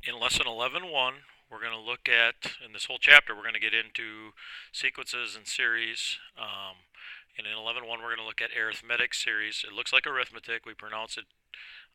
In lesson 11.1, we're going to look at, in this whole chapter, we're going to get into sequences and series. And in 11.1, we're going to look at arithmetic series. It looks like arithmetic. We pronounce it,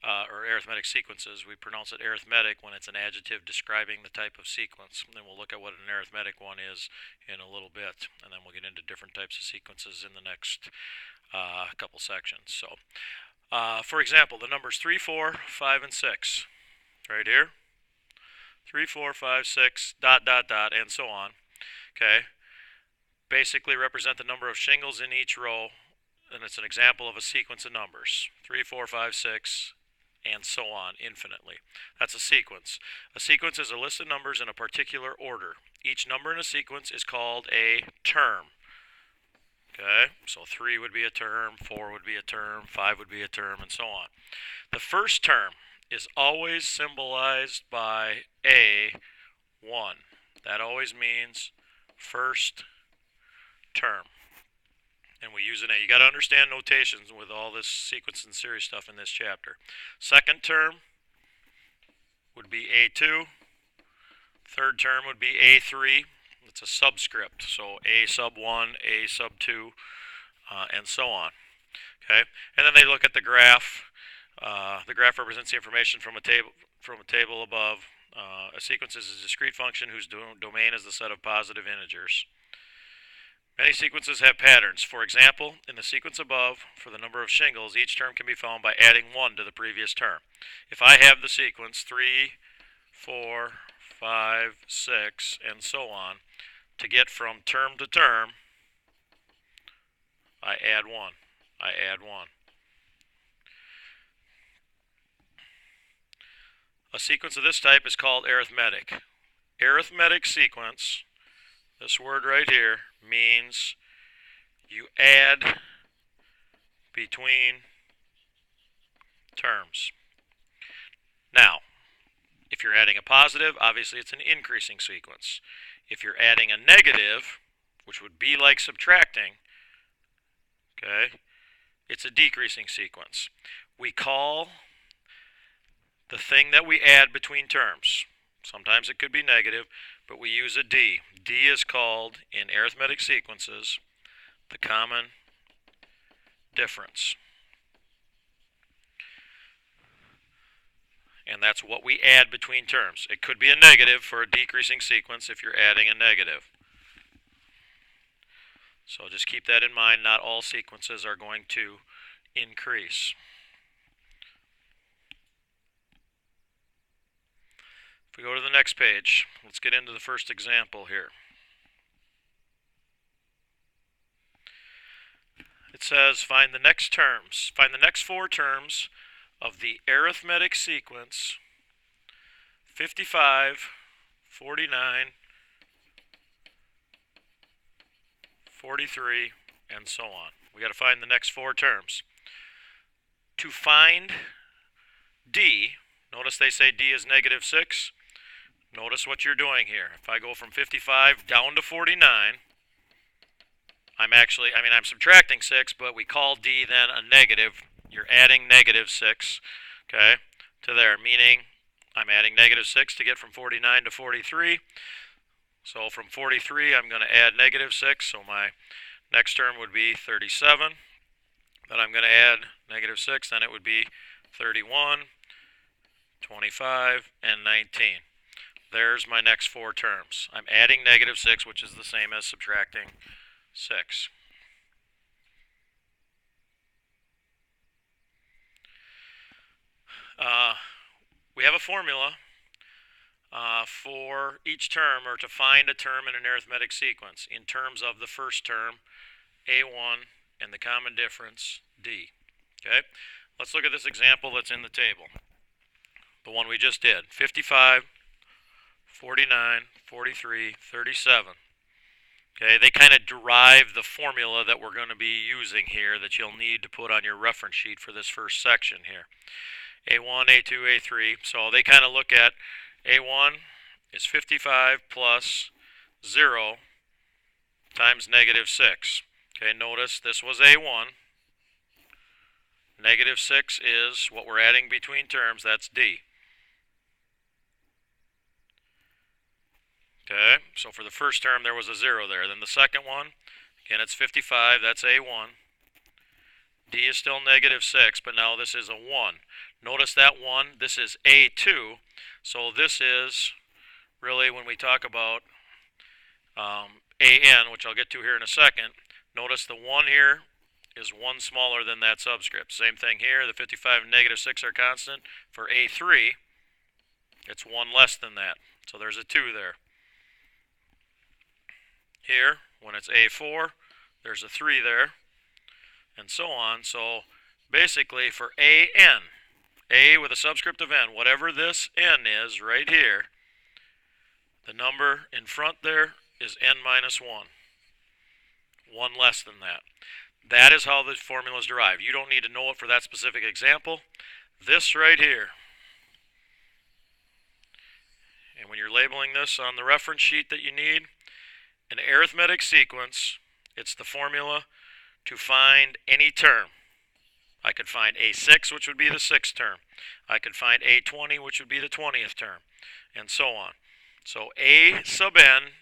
or arithmetic sequences. We pronounce it arithmetic when it's an adjective describing the type of sequence. And then we'll look at what an arithmetic one is in a little bit. And then we'll get into different types of sequences in the next couple sections. So, for example, the numbers 3, 4, 5, and 6, right here. 3, 4, 5, 6, dot, dot, dot, and so on. Okay? Basically represent the number of shingles in each row, and it's an example of a sequence of numbers. 3, 4, 5, 6, and so on, infinitely. That's a sequence. A sequence is a list of numbers in a particular order. Each number in a sequence is called a term. Okay? So 3 would be a term, 4 would be a term, 5 would be a term, and so on. The first term is always symbolized by A1. That always means first term. And we use an A. You got to understand notations with all this sequence and series stuff in this chapter. Second term would be A2. Third term would be A3. It's a subscript. So A sub 1, A sub 2, and so on. Okay? And then they look at the graph. The graph represents the information from a table above. A sequence is a discrete function whose domain is the set of positive integers. Many sequences have patterns. For example, in the sequence above, for the number of shingles, each term can be found by adding 1 to the previous term. If I have the sequence 3, 4, 5, 6, and so on, to get from term to term, I add 1. I add 1. A sequence of this type is called arithmetic. Arithmetic sequence, this word right here, means you add between terms. Now, if you're adding a positive, obviously it's an increasing sequence. If you're adding a negative, which would be like subtracting, okay, it's a decreasing sequence. We call the thing that we add between terms, sometimes it could be negative, but we use a D. D is called, in arithmetic sequences, the common difference. And that's what we add between terms. It could be a negative for a decreasing sequence if you're adding a negative. So just keep that in mind. Not all sequences are going to increase. If we go to the next page, let's get into the first example here. It says find the next terms. Find the next 4 terms of the arithmetic sequence 55, 49, 43, and so on. We got to find the next 4 terms. To find D, notice they say D is negative 6. Notice what you're doing here. If I go from 55 down to 49, I'm subtracting 6, but we call D then a negative. You're adding negative 6, okay, to there, meaning I'm adding negative 6 to get from 49 to 43. So from 43, I'm going to add negative 6, so my next term would be 37. Then I'm going to add negative 6, then it would be 31, 25, and 19. There's my next 4 terms. I'm adding negative 6, which is the same as subtracting 6. We have a formula for each term, or to find a term in an arithmetic sequence, in terms of the first term, A1, and the common difference, D. Okay? Let's look at this example that's in the table. The one we just did. 55, 49, 43, 37. Okay, they kind of derive the formula that we're going to be using here that you'll need to put on your reference sheet for this first section here. A1, A2, A3. So they kind of look at A1 is 55 plus 0 times negative 6. Okay, notice this was A1. Negative 6 is what we're adding between terms. That's D. Okay, so for the first term there was a 0 there. Then the second one, again it's 55, that's A1. D is still negative 6, but now this is a 1. Notice that 1, this is A2, so this is really when we talk about AN, which I'll get to here in a second. Notice the 1 here is 1 smaller than that subscript. Same thing here, the 55 and negative 6 are constant. For A3, it's 1 less than that, so there's a 2 there. Here, when it's A4, there's a 3 there, and so on. So basically for AN, A with a subscript of N, whatever this N is right here, the number in front there is N minus 1. 1 less than that. That is how the formula is derived. You don't need to know it for that specific example. This right here. And when you're labeling this on the reference sheet that you need, an arithmetic sequence, it's the formula to find any term. I could find A6, which would be the 6th term. I could find A20, which would be the 20th term, and so on. So A sub n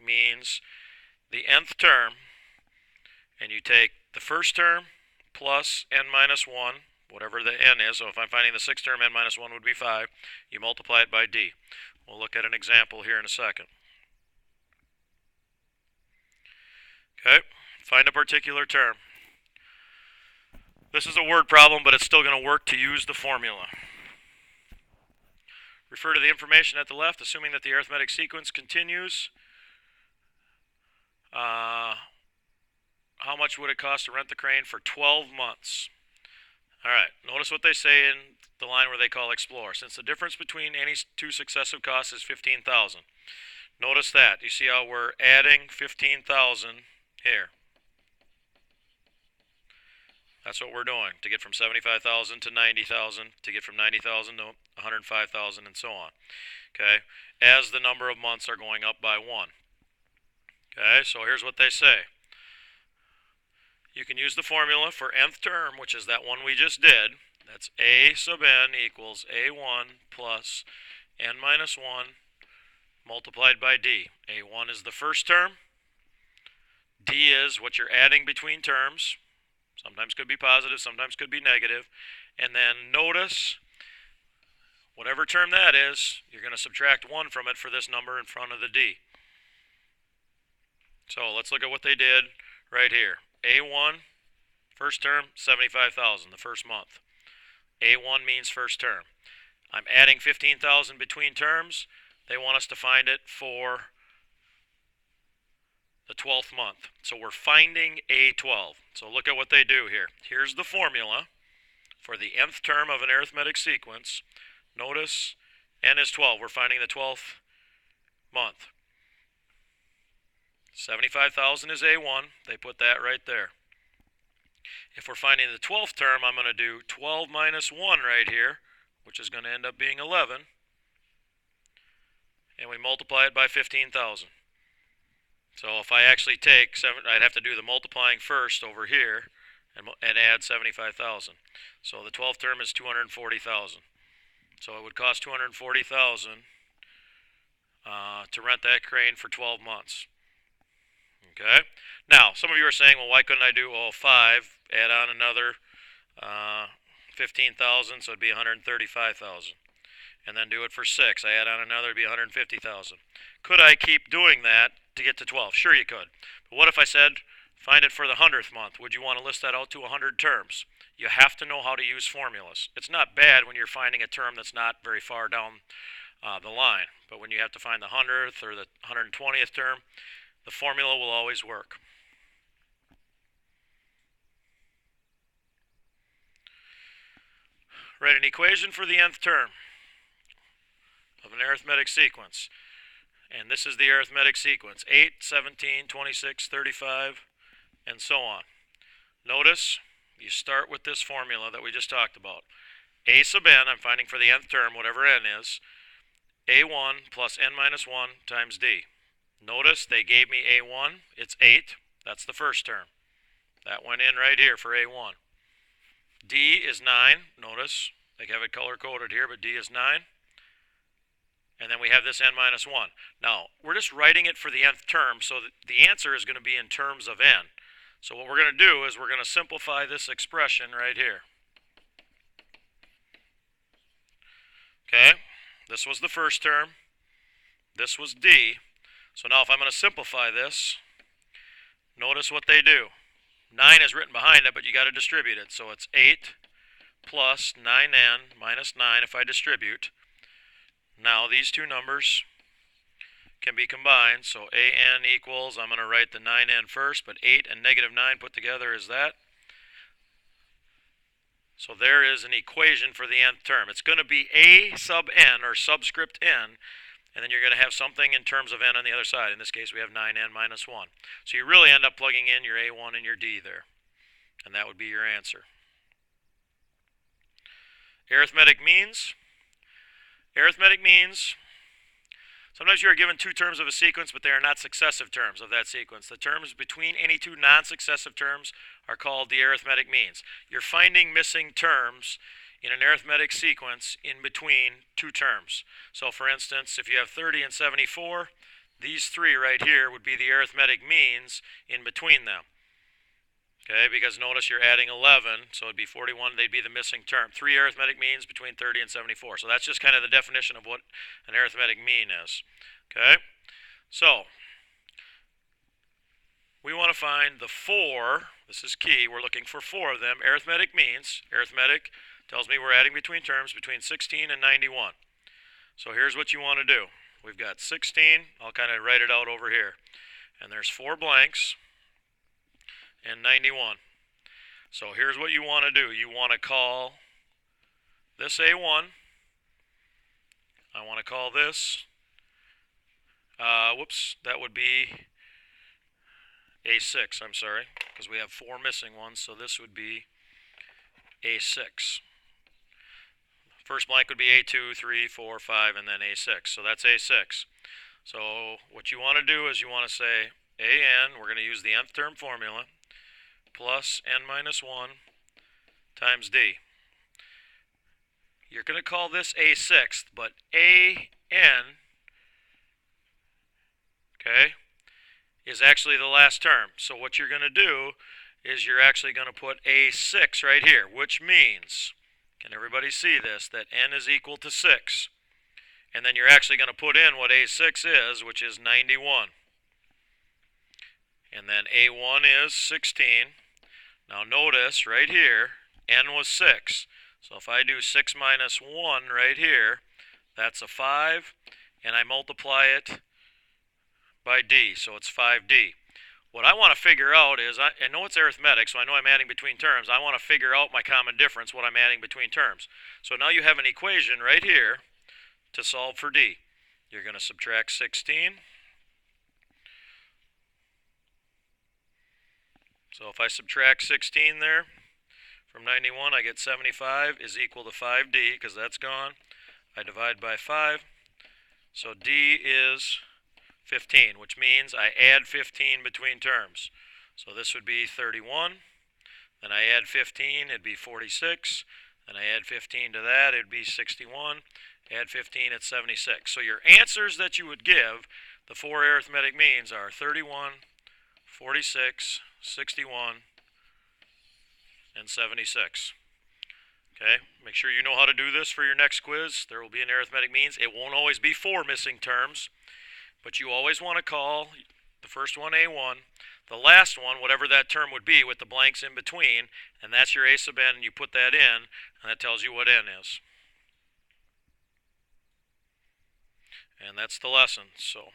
means the nth term, and you take the first term plus n minus 1, whatever the n is. So if I'm finding the 6th term, n minus 1 would be 5. You multiply it by d. We'll look at an example here in a second. Okay, find a particular term. This is a word problem, but it's still going to work to use the formula. Refer to the information at the left, assuming that the arithmetic sequence continues. How much would it cost to rent the crane for 12 months? All right, notice what they say in the line where they call explore. Since the difference between any two successive costs is 15,000. Notice that. You see how we're adding 15,000 here. That's what we're doing to get from 75,000 to 90,000, to get from 90,000 to 105,000, and so on. Okay, as the number of months are going up by 1. Okay, so here's what they say. You can use the formula for nth term, which is that one we just did. That's A sub n equals A1 plus n minus 1 multiplied by d. A1 is the first term. D is what you're adding between terms. Sometimes could be positive, sometimes could be negative. And then notice, whatever term that is, you're going to subtract 1 from it for this number in front of the d. So let's look at what they did right here. A1, first term, 75,000, the first month. A1 means first term. I'm adding 15,000 between terms. They want us to find it for the 12th month. So we're finding A12. So look at what they do here. Here's the formula for the nth term of an arithmetic sequence. Notice n is 12. We're finding the 12th month. 75,000 is A1. They put that right there. If we're finding the 12th term, I'm going to do 12 minus 1 right here, which is going to end up being 11. And we multiply it by 15,000. So if I actually take, I'd have to do the multiplying first over here and add 75,000. So the 12th term is 240,000. So it would cost 240,000 to rent that crane for 12 months. Okay. Now, some of you are saying, well, why couldn't I do 5, add on another 15,000, so it'd be 135,000. And then do it for 6. I add on another, it'd be 150,000. Could I keep doing that to get to 12? Sure you could. But what if I said, find it for the 100th month? Would you want to list that out to 100 terms? You have to know how to use formulas. It's not bad when you're finding a term that's not very far down the line. But when you have to find the 100th or the 120th term, the formula will always work. Write an equation for the nth term of an arithmetic sequence. And this is the arithmetic sequence. 8, 17, 26, 35, and so on. Notice, you start with this formula that we just talked about. A sub n, I'm finding for the nth term, whatever n is, A1 plus n minus 1 times d. Notice they gave me A1, it's 8, that's the first term. That went in right here for A1. D is 9, notice, they have it color-coded here, but D is 9. And then we have this n minus 1. Now, we're just writing it for the nth term, so the answer is going to be in terms of n. So what we're going to do is we're going to simplify this expression right here. Okay, this was the first term. This was d. So now if I'm going to simplify this, notice what they do. 9 is written behind it, but you got to distribute it. So it's 8 plus 9n minus 9 if I distribute. Now these two numbers can be combined. So an equals, I'm going to write the 9n first, but 8 and negative 9 put together is that. So there is an equation for the nth term. It's going to be a sub n, or subscript n, and then you're going to have something in terms of n on the other side. In this case, we have 9n minus 1. So you really end up plugging in your a1 and your d there, and that would be your answer. Arithmetic means. Arithmetic means sometimes you are given two terms of a sequence, but they are not successive terms of that sequence. The terms between any two non-successive terms are called the arithmetic means. You're finding missing terms in an arithmetic sequence in between two terms. So for instance, if you have 30 and 74, these three right here would be the arithmetic means in between them. Okay, because notice you're adding 11, so it'd be 41, they'd be the missing term. Three arithmetic means between 30 and 74. So that's just kind of the definition of what an arithmetic mean is. Okay, so we want to find the 4, this is key, we're looking for 4 of them, arithmetic means. Arithmetic tells me we're adding between terms between 16 and 91. So here's what you want to do. We've got 16, I'll kind of write it out over here, and there's 4 blanks, and 91. So here's what you want to do. You want to call this A1. I want to call this, that would be A6, I'm sorry, because we have 4 missing ones, so this would be A6. First blank would be A2, 3, 4, 5, and then A6. So that's A6. So what you want to do is you want to say AN, we're going to use the nth term formula, plus n minus 1 times d. You're going to call this A6th, but AN, okay, is actually the last term. So what you're going to do is you're actually going to put A6 right here, which means, can everybody see this, that n is equal to 6. And then you're actually going to put in what A6 is, which is 91. And then A1 is 16. Now notice right here, n was 6. So if I do 6 minus 1 right here, that's a 5, and I multiply it by d, so it's 5d. What I want to figure out is, I know it's arithmetic, so I know I'm adding between terms. I want to figure out my common difference, what I'm adding between terms. So now you have an equation right here to solve for d. You're going to subtract 16. So if I subtract 16 there from 91, I get 75 is equal to 5d, because that's gone. I divide by 5. So d is 15, which means I add 15 between terms. So this would be 31. Then I add 15, it'd be 46. Then I add 15 to that, it'd be 61. Add 15, it's 76. So your answers that you would give, the 4 arithmetic means, are 31, 46, 61, and 76. Okay, make sure you know how to do this for your next quiz. There will be an arithmetic means. It won't always be 4 missing terms, but you always want to call the first one A1, the last one, whatever that term would be with the blanks in between, and that's your A sub n, and you put that in, and that tells you what n is. And that's the lesson. So